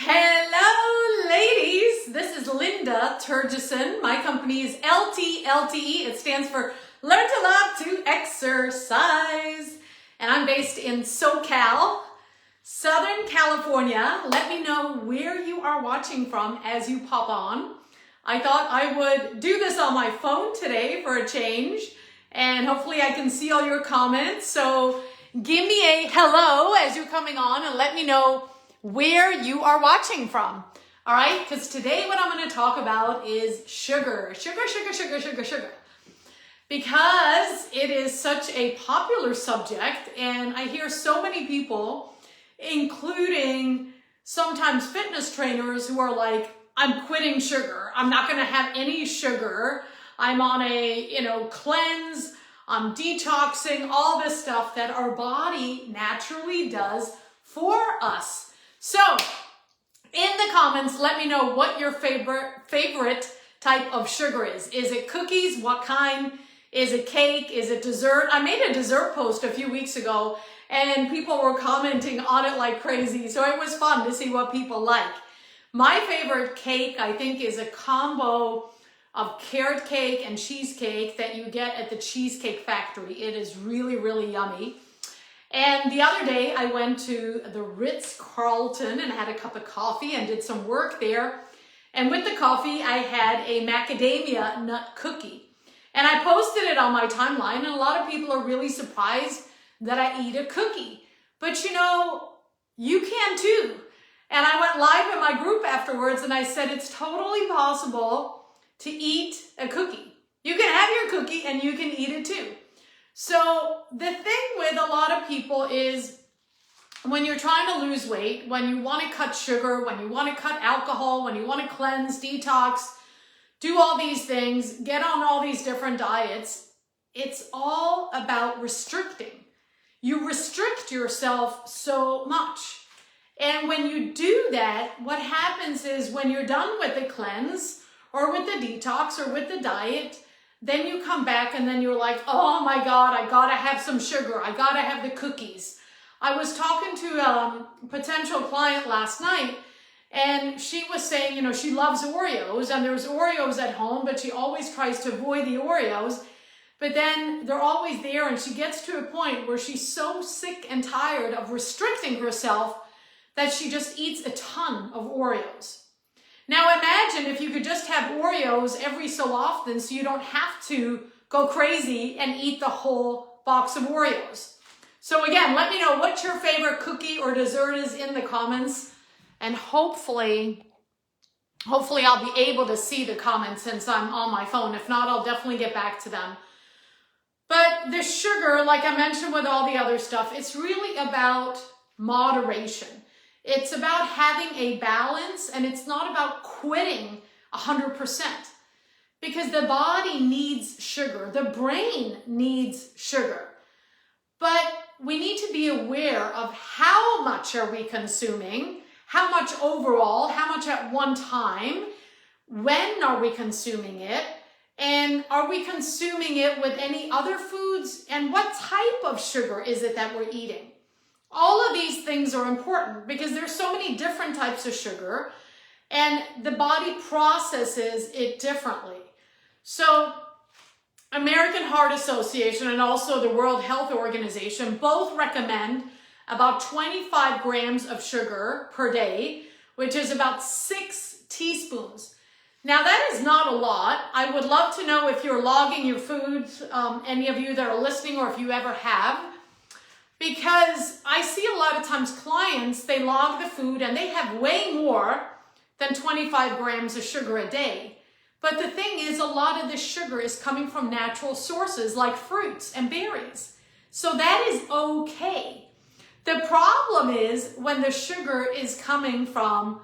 Hello, ladies. This is Linda Terjesen. My company is LTLTE. It stands for Learn to Love to Exercise. And I'm based in SoCal, Southern California. Let me know where you are watching from as you pop on. I thought I would do this on my phone today for a change, and hopefully I can see all your comments. So give me a hello as you're coming on and let me know where you are watching from. All right, because today what I'm going to talk about is sugar. Sugar. Because it is such a popular subject, and I hear so many people, including sometimes fitness trainers, who are like, I'm quitting sugar. I'm not going to have any sugar. I'm on a, cleanse. I'm detoxing, all this stuff that our body naturally does for us. So in the comments, let me know what your favorite type of sugar is. Is it cookies? What kind? Is it cake? Is it dessert? I made a dessert post a few weeks ago and people were commenting on it like crazy. So it was fun to see what people like. My favorite cake, I think, is a combo of carrot cake and cheesecake that you get at the Cheesecake Factory. It is really, really yummy. And the other day I went to the Ritz-Carlton and had a cup of coffee and did some work there. And with the coffee, I had a macadamia nut cookie. And I posted it on my timeline, and a lot of people are really surprised that I eat a cookie. But you can too. And I went live in my group afterwards and I said it's totally possible to eat a cookie. You can have your cookie and you can eat it too. So the thing with a lot of people is when you're trying to lose weight, when you want to cut sugar, when you want to cut alcohol, when you want to cleanse, detox, do all these things, get on all these different diets, it's all about restricting. You restrict yourself so much. And when you do that, what happens is when you're done with the cleanse or with the detox or with the diet, then you come back and then you're like, oh my God, I gotta have some sugar. I gotta have the cookies. I was talking to a potential client last night and she was saying, she loves Oreos and there's Oreos at home, but she always tries to avoid the Oreos. But then they're always there and she gets to a point where she's so sick and tired of restricting herself that she just eats a ton of Oreos. Now imagine if you could just have Oreos every so often so you don't have to go crazy and eat the whole box of Oreos. So again, let me know what your favorite cookie or dessert is in the comments, and hopefully I'll be able to see the comments since I'm on my phone. If not, I'll definitely get back to them. But the sugar, like I mentioned with all the other stuff, it's really about moderation. It's about having a balance, and it's not about quitting 100%, because the body needs sugar. The brain needs sugar. But we need to be aware of how much are we consuming, how much overall, how much at one time, when are we consuming it, and are we consuming it with any other foods, and what type of sugar is it that we're eating? All of these things are important because there's so many different types of sugar and the body processes it differently. So American Heart Association and also the World Health Organization both recommend about 25 grams of sugar per day, which is about 6 teaspoons. Now that is not a lot. I would love to know if you're logging your foods, any of you that are listening, or if you ever have. Because I see a lot of times clients, they log the food and they have way more than 25 grams of sugar a day. But the thing is, a lot of this sugar is coming from natural sources like fruits and berries. So that is okay. The problem is when the sugar is coming from,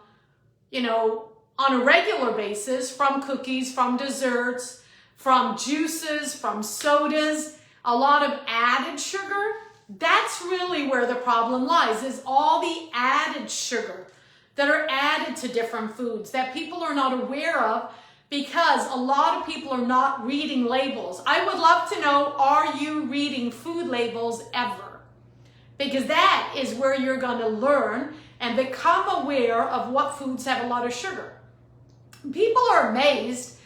on a regular basis, from cookies, from desserts, from juices, from sodas, a lot of added sugar. That's really where the problem lies, is all the added sugar that are added to different foods that people are not aware of because a lot of people are not reading labels. I would love to know, are you reading food labels ever? Because that is where you're going to learn and become aware of what foods have a lot of sugar. People are amazed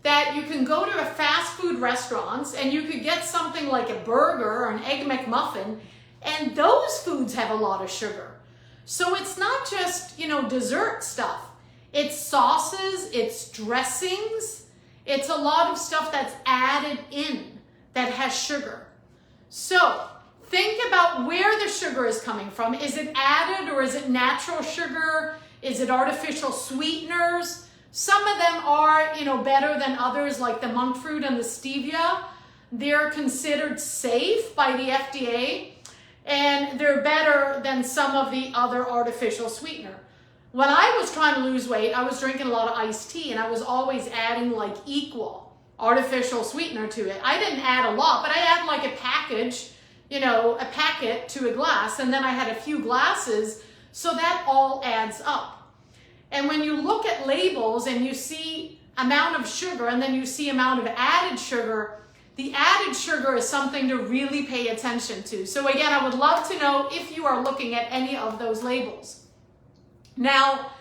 that you can go to a fast food restaurants and you could get something like a burger or an Egg McMuffin, and those foods have a lot of sugar. So it's not just, dessert stuff. It's sauces, it's dressings, it's a lot of stuff that's added in that has sugar. So think about where the sugar is coming from. Is it added or is it natural sugar? Is it artificial sweeteners? Some of them are, better than others, like the monk fruit and the stevia. They're considered safe by the FDA, and they're better than some of the other artificial sweetener. When I was trying to lose weight, I was drinking a lot of iced tea, and I was always adding like equal artificial sweetener to it. I didn't add a lot, but I add like a package, a packet to a glass, and then I had a few glasses, so that all adds up. And when you look at labels and you see amount of sugar and then you see amount of added sugar, the added sugar is something to really pay attention to. So again, I would love to know if you are looking at any of those labels. Now,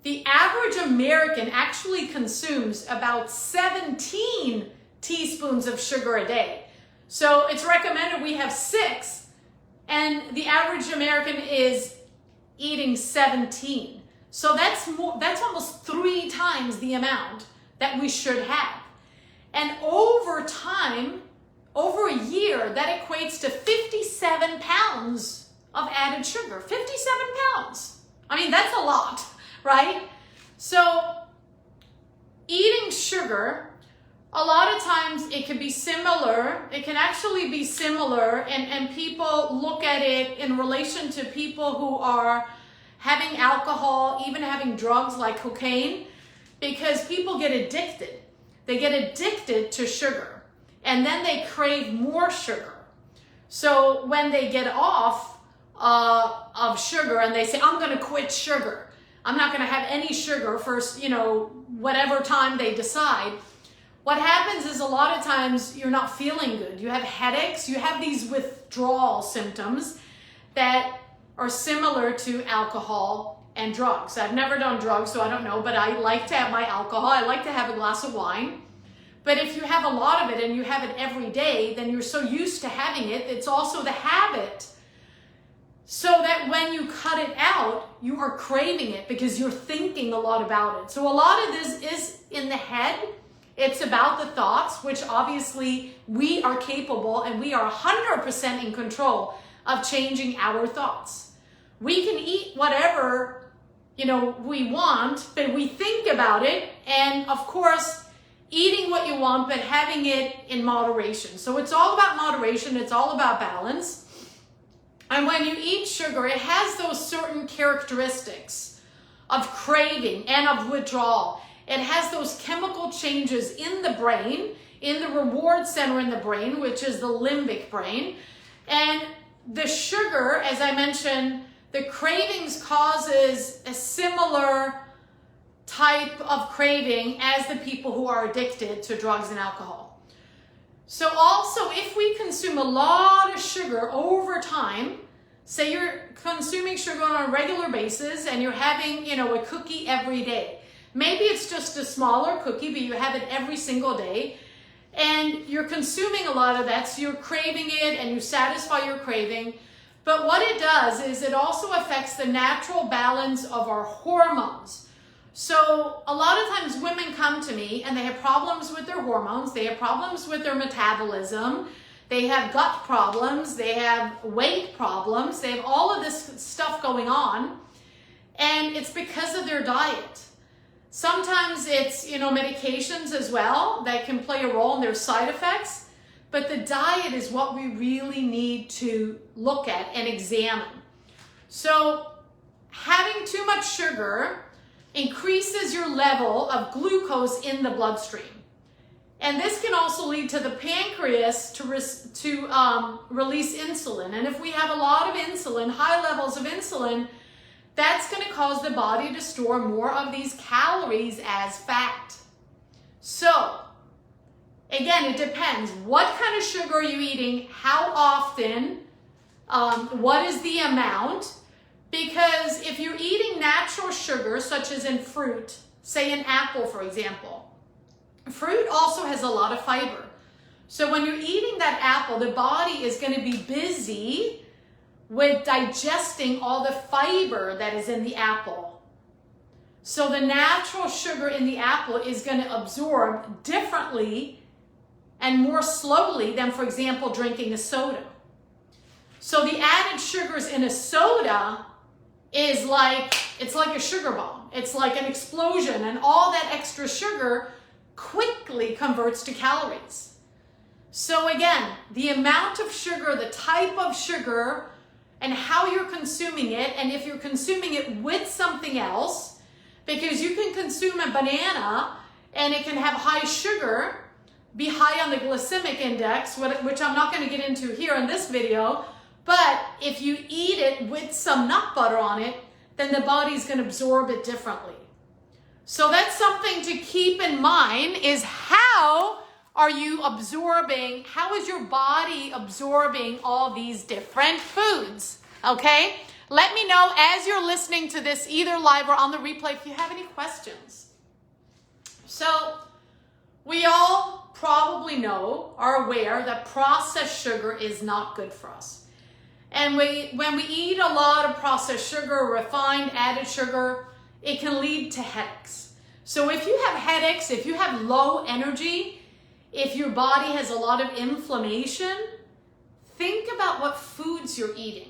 the average American actually consumes about 17 teaspoons of sugar a day. So it's recommended we have 6, and the average American is eating 17. So that's almost 3 times the amount that we should have. And over time, over a year, that equates to 57 pounds of added sugar. 57 pounds. I mean, that's a lot, right? So eating sugar, a lot of times it can be similar. It can actually be similar, and people look at it in relation to people who are having alcohol, even having drugs like cocaine, because people get addicted. They get addicted to sugar, and then they crave more sugar. So when they get off of sugar and they say, I'm going to quit sugar, I'm not going to have any sugar for, whatever time they decide, what happens is a lot of times you're not feeling good. You have headaches, you have these withdrawal symptoms that are similar to alcohol and drugs. I've never done drugs, so I don't know, but I like to have my alcohol. I like to have a glass of wine. But if you have a lot of it and you have it every day, then you're so used to having it, it's also the habit. So that when you cut it out, you are craving it because you're thinking a lot about it. So a lot of this is in the head. It's about the thoughts, which obviously we are capable, and we are 100% in control of changing our thoughts. We can eat whatever, we want, but we think about it, and of course, eating what you want, but having it in moderation. So it's all about moderation, it's all about balance. And when you eat sugar, it has those certain characteristics of craving and of withdrawal. It has those chemical changes in the brain, in the reward center in the brain, which is the limbic brain. And the sugar, as I mentioned, the cravings causes a similar type of craving as the people who are addicted to drugs and alcohol. So also, if we consume a lot of sugar over time, say you're consuming sugar on a regular basis and you're having, a cookie every day. Maybe it's just a smaller cookie, but you have it every single day, and you're consuming a lot of that, so you're craving it and you satisfy your craving. But what it does is it also affects the natural balance of our hormones. So a lot of times women come to me and they have problems with their hormones, they have problems with their metabolism, they have gut problems, they have weight problems, they have all of this stuff going on, and it's because of their diet. Sometimes it's, medications as well that can play a role in their side effects, but the diet is what we really need to look at and examine. So having too much sugar increases your level of glucose in the bloodstream. And this can also lead to the pancreas to release insulin. And if we have a lot of insulin, high levels of insulin, that's going to cause the body to store more of these calories as fat. So, again, it depends. What kind of sugar are you eating? How often? What is the amount? Because if you're eating natural sugar, such as in fruit, say an apple, for example, fruit also has a lot of fiber. So when you're eating that apple, the body is going to be busy with digesting all the fiber that is in the apple. So the natural sugar in the apple is going to absorb differently and more slowly than, for example, drinking a soda. So the added sugars in a soda is like, it's like a sugar bomb. It's like an explosion, and all that extra sugar quickly converts to calories. So again, the amount of sugar, the type of sugar, and how you're consuming it, and if you're consuming it with something else, because you can consume a banana and it can have high sugar, be high on the glycemic index, which I'm not going to get into here in this video, but if you eat it with some nut butter on it, then the body's going to absorb it differently. So that's something to keep in mind, is how are you absorbing, how is your body absorbing all these different foods? Okay? Let me know as you're listening to this, either live or on the replay, if you have any questions. So we all probably know, are aware that processed sugar is not good for us. And when we eat a lot of processed sugar, refined, added sugar, it can lead to headaches. So if you have headaches, if you have low energy, if your body has a lot of inflammation, think about what foods you're eating.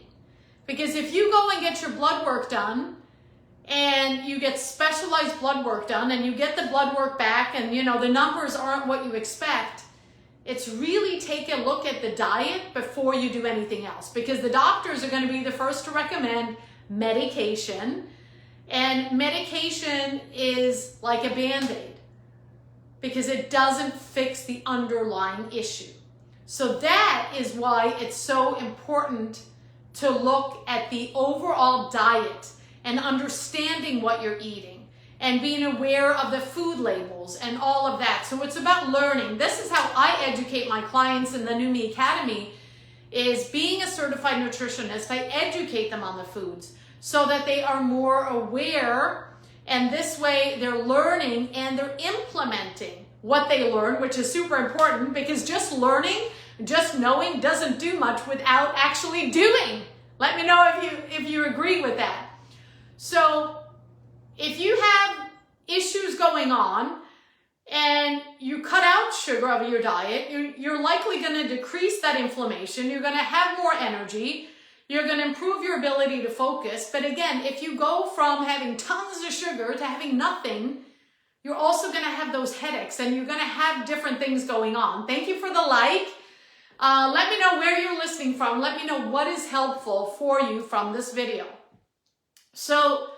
Because if you go and get your blood work done, and you get specialized blood work done, and you get the blood work back, and the numbers aren't what you expect, it's really take a look at the diet before you do anything else. Because the doctors are going to be the first to recommend medication, and medication is like a Band-Aid, because it doesn't fix the underlying issue. So that is why it's so important to look at the overall diet and understanding what you're eating and being aware of the food labels and all of that. So it's about learning. This is how I educate my clients in the New Me Academy, is being a certified nutritionist. I educate them on the foods so that they are more aware, and this way they're learning and they're implementing what they learn, which is super important, because just learning, just knowing doesn't do much without actually doing. Let me know if you agree with that. So if you have issues going on and you cut out sugar out of your diet, you're likely going to decrease that inflammation. You're going to have more energy. You're going to improve your ability to focus. But again, if you go from having tons of sugar to having nothing, you're also going to have those headaches, and you're going to have different things going on. Thank you for the like. Let me know where you're listening from. Let me know what is helpful for you from this video. So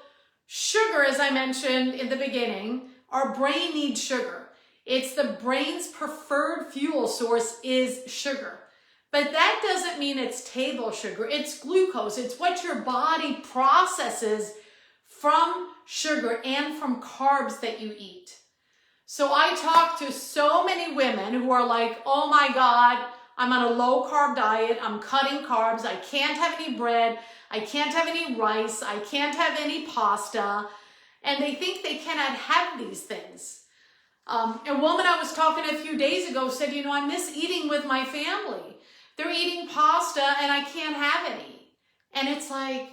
sugar, as I mentioned in the beginning, our brain needs sugar. It's the brain's preferred fuel source is sugar. But that doesn't mean it's table sugar. It's glucose. It's what your body processes from sugar and from carbs that you eat. So I talk to so many women who are like, oh my God, I'm on a low carb diet. I'm cutting carbs. I can't have any bread. I can't have any rice. I can't have any pasta. And they think they cannot have these things. A woman I was talking to a few days ago said, I miss eating with my family. They're eating pasta and I can't have any. And it's like,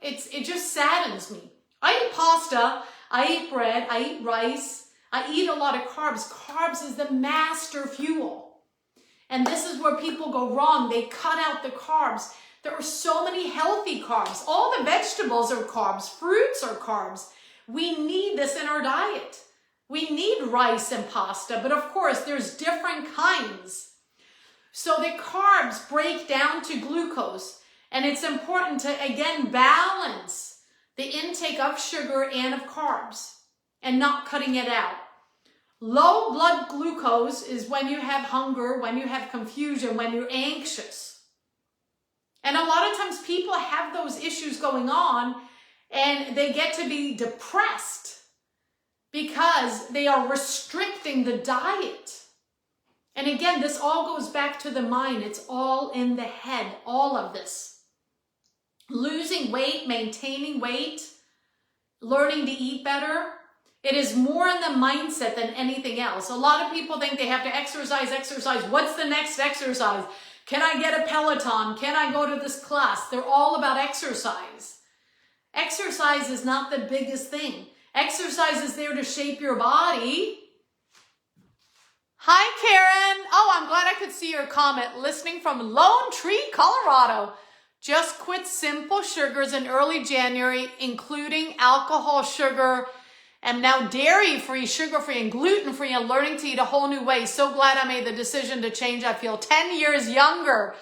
it just saddens me. I eat pasta. I eat bread. I eat rice. I eat a lot of carbs. Carbs is the master fuel. And this is where people go wrong. They cut out the carbs. There are so many healthy carbs. All the vegetables are carbs. Fruits are carbs. We need this in our diet. We need rice and pasta, but of course there's different kinds. So the carbs break down to glucose, and it's important to, again, balance the intake of sugar and of carbs and not cutting it out. Low blood glucose is when you have hunger, when you have confusion, when you're anxious. And a lot of times people have those issues going on and they get to be depressed because they are restricting the diet. And again, this all goes back to the mind. It's all in the head, all of this. losing weight, maintaining weight, learning to eat better. It is more in the mindset than anything else. A lot of people think they have to exercise. What's the next exercise? Can I get a Peloton? Can I go to this class? They're all about exercise. Exercise is not the biggest thing. Exercise is there to shape your body. Hi, Karen. Oh, I'm glad I could see your comment. Listening from Lone Tree, Colorado. Just quit simple sugars in early January, including alcohol, sugar, and now dairy-free, sugar-free, and gluten-free, and learning to eat a whole new way. So glad I made the decision to change. I feel 10 years younger.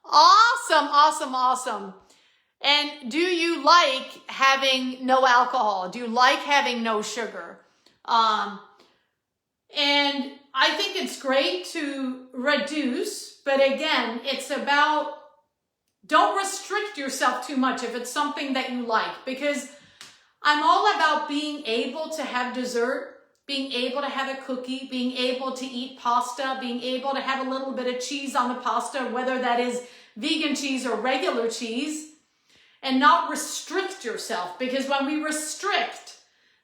Awesome, awesome, awesome. And do you like having no alcohol? Do you like having no sugar? And I think it's great to reduce, but again, it's about, don't restrict yourself too much if it's something that you like, because I'm all about being able to have dessert, being able to have a cookie, being able to eat pasta, being able to have a little bit of cheese on the pasta, whether that is vegan cheese or regular cheese, and not restrict yourself. Because when we restrict,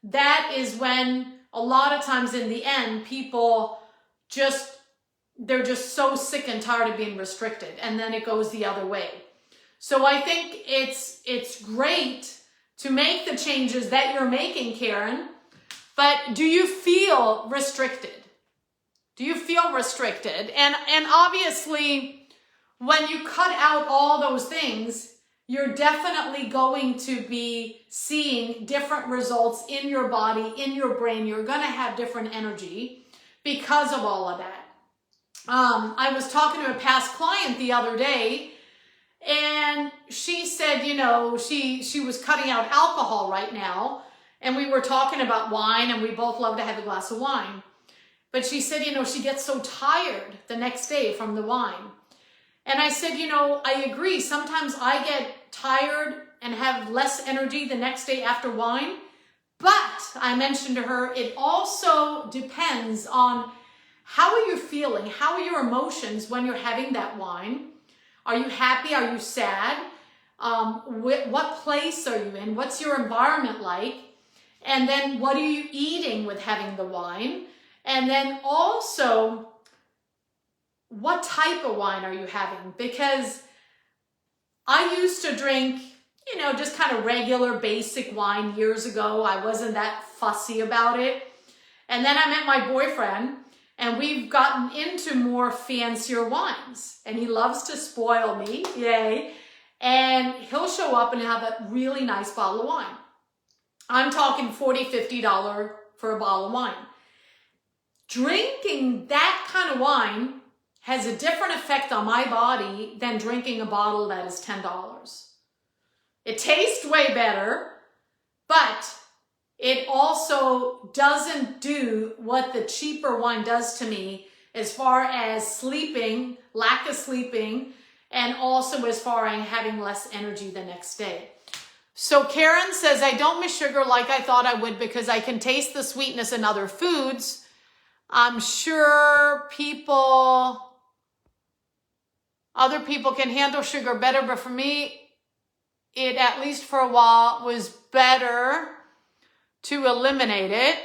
that is when a lot of times in the end, people they're just so sick and tired of being restricted, and then it goes the other way. So I think it's great to make the changes that you're making, Karen, but do you feel restricted? Do you feel restricted? And obviously, when you cut out all those things, you're definitely going to be seeing different results in your body, in your brain. You're going to have different energy because of all of that. I was talking to a past client the other day, and she said, you know, she was cutting out alcohol right now, and we were talking about wine, and we both love to have a glass of wine. But she said, you know, she gets so tired the next day from the wine. And I said, you know, I agree. Sometimes I get tired and have less energy the next day after wine. But I mentioned to her, it also depends on how are you feeling? How are your emotions when you're having that wine? Are you happy? Are you sad? What place are you in? What's your environment like? And then what are you eating with having the wine? And then also, what type of wine are you having? Because I used to drink, you know, just kind of regular basic wine years ago. I wasn't that fussy about it. And then I met my boyfriend, and we've gotten into more fancier wines. And he loves to spoil me, yay. And he'll show up and have a really nice bottle of wine. I'm talking $40, $50 for a bottle of wine. Drinking that kind of wine has a different effect on my body than drinking a bottle that is $10. It tastes way better, but it also doesn't do what the cheaper wine does to me as far as sleeping, lack of sleeping, and also as far as having less energy the next day. So Karen says, I don't miss sugar like I thought I would because I can taste the sweetness in other foods. I'm sure other people can handle sugar better, but for me, it, at least for a while, was better to eliminate it.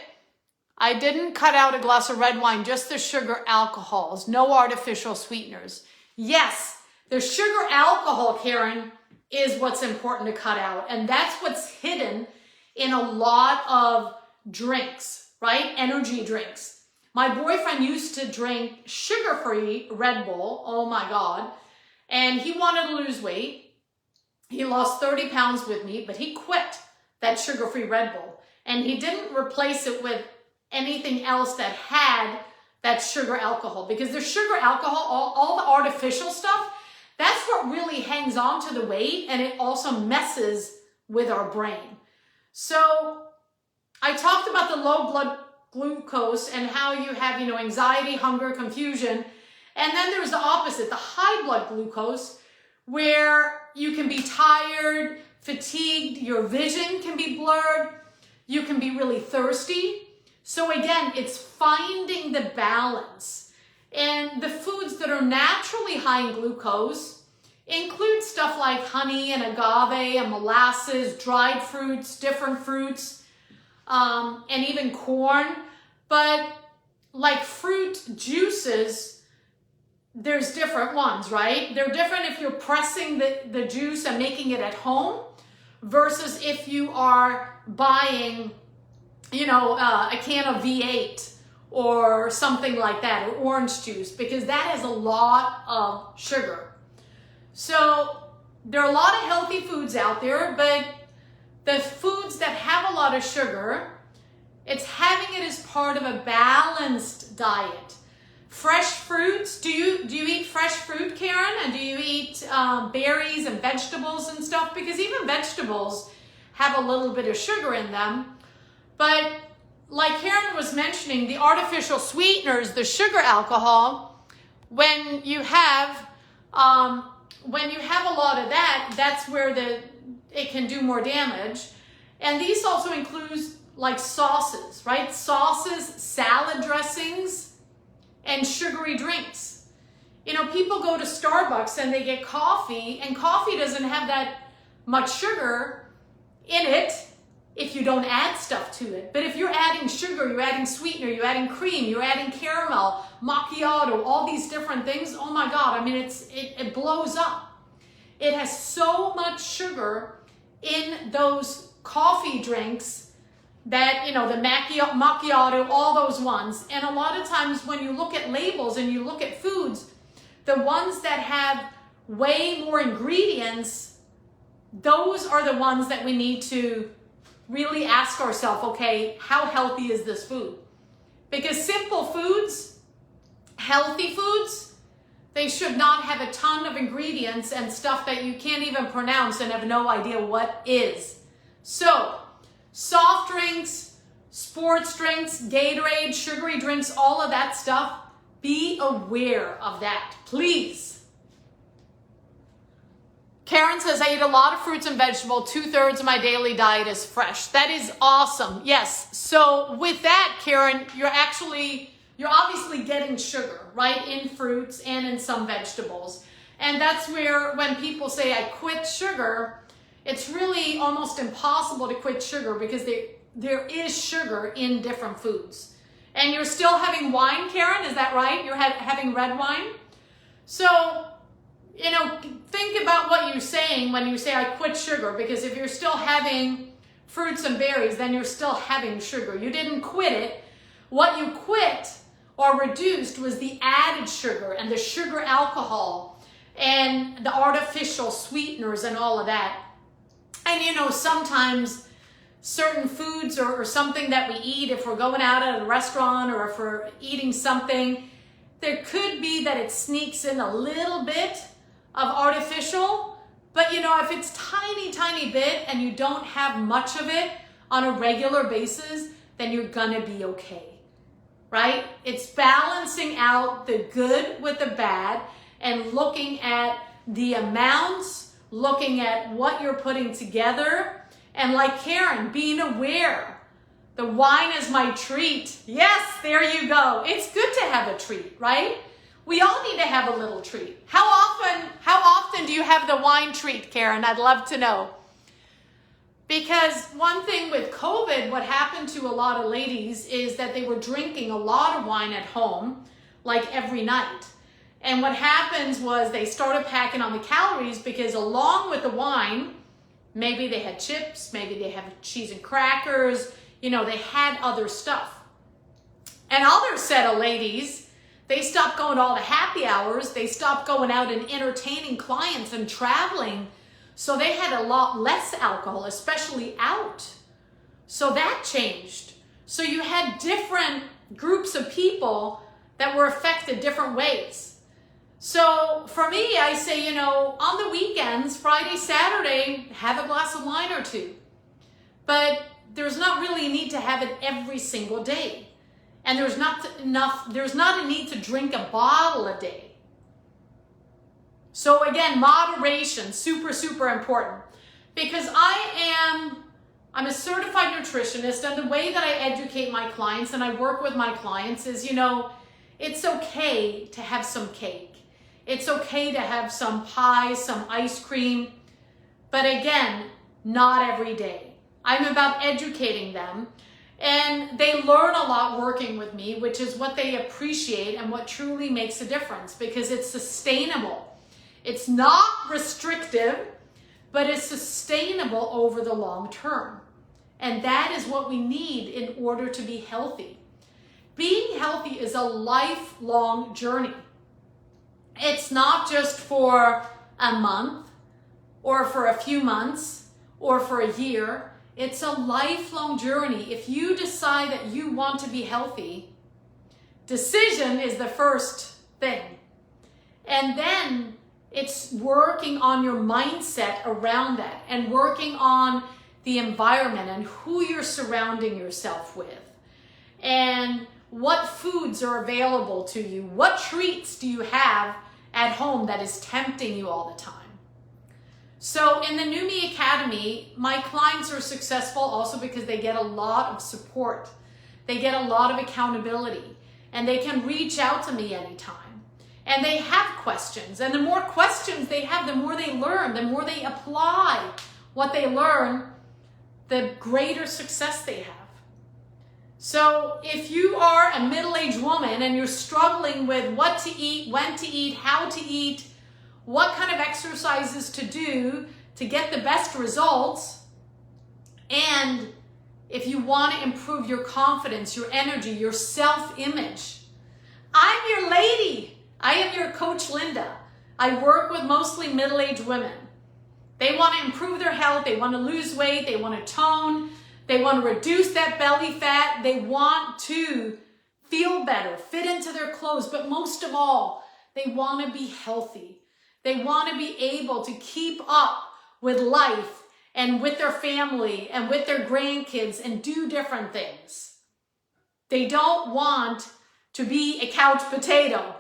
I didn't cut out a glass of red wine, just the sugar alcohols, no artificial sweeteners. Yes, the sugar alcohol, Karen, is what's important to cut out. And that's what's hidden in a lot of drinks, right? Energy drinks. My boyfriend used to drink sugar-free Red Bull. Oh my God. And he wanted to lose weight. He lost 30 pounds with me, but he quit that sugar-free Red Bull. And he didn't replace it with anything else that had that sugar alcohol. Because the sugar alcohol, all the artificial stuff, that's what really hangs on to the weight, and it also messes with our brain. So I talked about the low blood glucose and how you have, anxiety, hunger, confusion. And then there's the opposite, the high blood glucose, where you can be tired, fatigued, your vision can be blurred, you can be really thirsty. So again, it's finding the balance. And the foods that are naturally high in glucose include stuff like honey and agave and molasses, dried fruits, different fruits, and even corn. But like fruit juices, there's different ones, right? They're different if you're pressing the juice and making it at home versus if you are buying, you know, a can of V8 or something like that, or orange juice, because that has a lot of sugar. So there are a lot of healthy foods out there, but the foods that have a lot of sugar, it's having it as part of a balanced diet. Fresh fruits, do you eat fresh fruit, Karen? And do you eat berries and vegetables and stuff? Because even vegetables have a little bit of sugar in them. But like Karen was mentioning, the artificial sweeteners, the sugar alcohol, when you have a lot of that, that's where it can do more damage. And these also include like sauces, right? Sauces, salad dressings, and sugary drinks. You know, people go to Starbucks and they get coffee, and coffee doesn't have that much sugar in it if you don't add stuff to it. But if you're adding sugar, you're adding sweetener, you're adding cream, you're adding caramel, macchiato, all these different things, oh my God, I mean, it blows up. It has so much sugar in those coffee drinks that, you know, the macchiato, all those ones. And a lot of times when you look at labels and you look at foods, the ones that have way more ingredients, those are the ones that we need to really ask ourselves, okay, how healthy is this food? Because simple foods, healthy foods, they should not have a ton of ingredients and stuff that you can't even pronounce and have no idea what is. So, soft drinks, sports drinks, Gatorade, sugary drinks, all of that stuff, be aware of that, please. Karen says, I eat a lot of fruits and vegetables. 2/3 of my daily diet is fresh. That is awesome. Yes. So with that, Karen, you're obviously getting sugar, right? In fruits and in some vegetables. And that's where when people say, I quit sugar, it's really almost impossible to quit sugar because there is sugar in different foods. And you're still having wine, Karen, is that right? You're having red wine? So, you know, think about what you're saying when you say, I quit sugar, because if you're still having fruits and berries, then you're still having sugar. You didn't quit it. What you quit or reduced was the added sugar and the sugar alcohol and the artificial sweeteners and all of that. And, you know, sometimes certain foods or something that we eat, if we're going out at a restaurant or if we're eating something, there could be that it sneaks in a little bit of artificial. But, you know, if it's tiny, tiny bit and you don't have much of it on a regular basis, then you're going to be okay, right? It's balancing out the good with the bad and looking at the amounts, looking at what you're putting together, and like Karen, being aware. The wine is my treat. Yes, there you go. It's good to have a treat, right? We all need to have a little treat. How often do you have the wine treat, Karen? I'd love to know. Because one thing with COVID, what happened to a lot of ladies is that they were drinking a lot of wine at home, like every night. And what happens was they started packing on the calories because along with the wine, maybe they had chips, maybe they have cheese and crackers, you know, they had other stuff. And other set of ladies, they stopped going to all the happy hours, they stopped going out and entertaining clients and traveling, so they had a lot less alcohol, especially out. So that changed. So you had different groups of people that were affected different ways. So for me, I say, you know, on the weekends, Friday, Saturday, have a glass of wine or two. But there's not really a need to have it every single day. And there's not a need to drink a bottle a day. So again, moderation, super, super important. Because I'm a certified nutritionist, and the way that I educate my clients and I work with my clients is, you know, it's okay to have some cake. It's okay to have some pie, some ice cream, but again, not every day. I'm about educating them, and they learn a lot working with me, which is what they appreciate and what truly makes a difference, because it's sustainable. It's not restrictive, but it's sustainable over the long term. And that is what we need in order to be healthy. Being healthy is a lifelong journey. It's not just for a month or for a few months or for a year. It's a lifelong journey. If you decide that you want to be healthy, decision is the first thing. And then it's working on your mindset around that and working on the environment and who you're surrounding yourself with and what foods are available to you. What treats do you have at home that is tempting you all the time? So in the New Me Academy, my clients are successful also because they get a lot of support. They get a lot of accountability, and they can reach out to me anytime. And they have questions, and the more questions they have, the more they learn, the more they apply what they learn, the greater success they have. So if you are a middle-aged woman and you're struggling with what to eat, when to eat, how to eat, what kind of exercises to do to get the best results, and if you want to improve your confidence, your energy, your self-image, I'm your lady. I am your coach, Linda. I work with mostly middle-aged women. They want to improve their health. They want to lose weight. They want to tone. They want to reduce that belly fat. They want to feel better, fit into their clothes. But most of all, they want to be healthy. They want to be able to keep up with life and with their family and with their grandkids and do different things. They don't want to be a couch potato.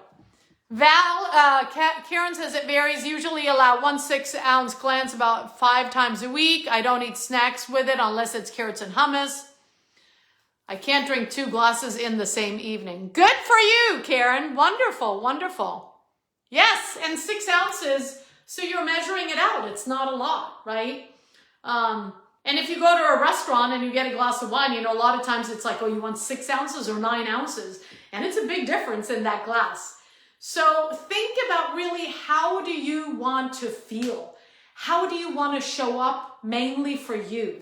Karen says it varies. Usually allow 1 6-ounce cleanse about 5 times a week. I don't eat snacks with it unless it's carrots and hummus. I can't drink 2 glasses in the same evening. Good for you, Karen. Wonderful, wonderful. Yes, and 6 ounces, so you're measuring it out. It's not a lot, right? And if you go to a restaurant and you get a glass of wine, a lot of times it's like, oh, you want 6 ounces or 9 ounces? And it's a big difference in that glass. So think about really, how do you want to feel? How do you want to show up mainly for you?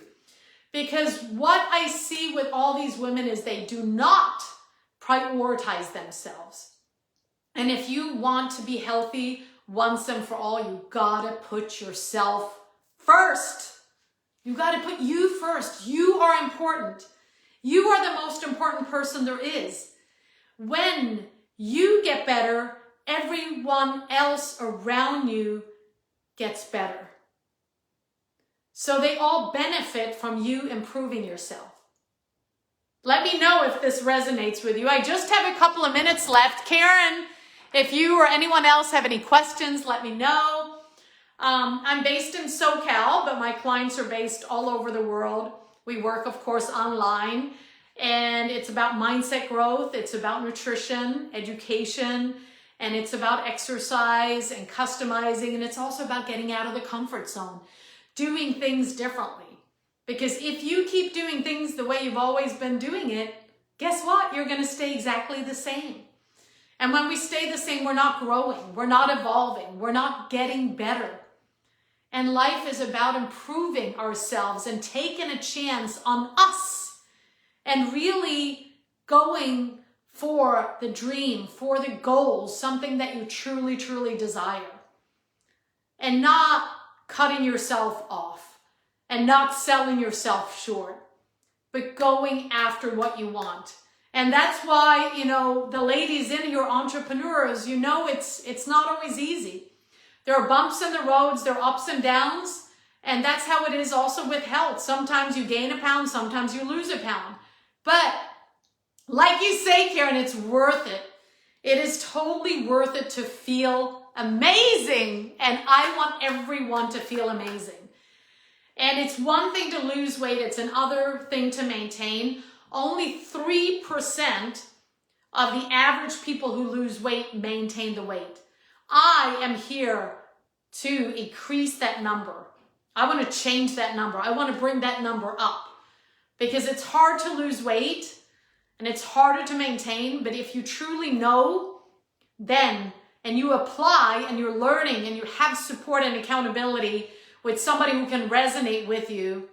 Because what I see with all these women is they do not prioritize themselves. And if you want to be healthy once and for all, you gotta put yourself first. You gotta put you first. You are important. You are the most important person there is. When you get better, everyone else around you gets better. So they all benefit from you improving yourself. Let me know if this resonates with you. I just have a couple of minutes left. Karen, if you or anyone else have any questions, let me know. I'm based in SoCal, but my clients are based all over the world. We work, of course, online. And it's about mindset growth, it's about nutrition, education, and it's about exercise and customizing, and it's also about getting out of the comfort zone, doing things differently. Because if you keep doing things the way you've always been doing it, guess what? You're going to stay exactly the same. And when we stay the same, we're not growing, we're not evolving, we're not getting better. And life is about improving ourselves and taking a chance on us. And really going for the dream, for the goals, something that you truly, truly desire. And not cutting yourself off and not selling yourself short, but going after what you want. And that's why, the ladies in here, entrepreneurs, it's not always easy. There are bumps in the roads, there are ups and downs, and that's how it is also with health. Sometimes you gain a pound, sometimes you lose a pound. But like you say, Karen, it's worth it. It is totally worth it to feel amazing. And I want everyone to feel amazing. And it's one thing to lose weight. It's another thing to maintain. Only 3% of the average people who lose weight maintain the weight. I am here to increase that number. I want to change that number. I want to bring that number up because it's hard to lose weight and it's harder to maintain. But if you truly know, then, and you apply and you're learning and you have support and accountability with somebody who can resonate with you,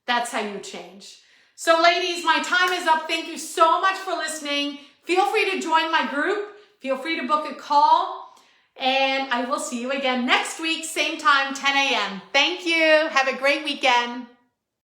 that's how you change. So ladies, my time is up. Thank you so much for listening. Feel free to join my group. Feel free to book a call. And I will see you again next week, same time, 10 a.m. Thank you. Have a great weekend.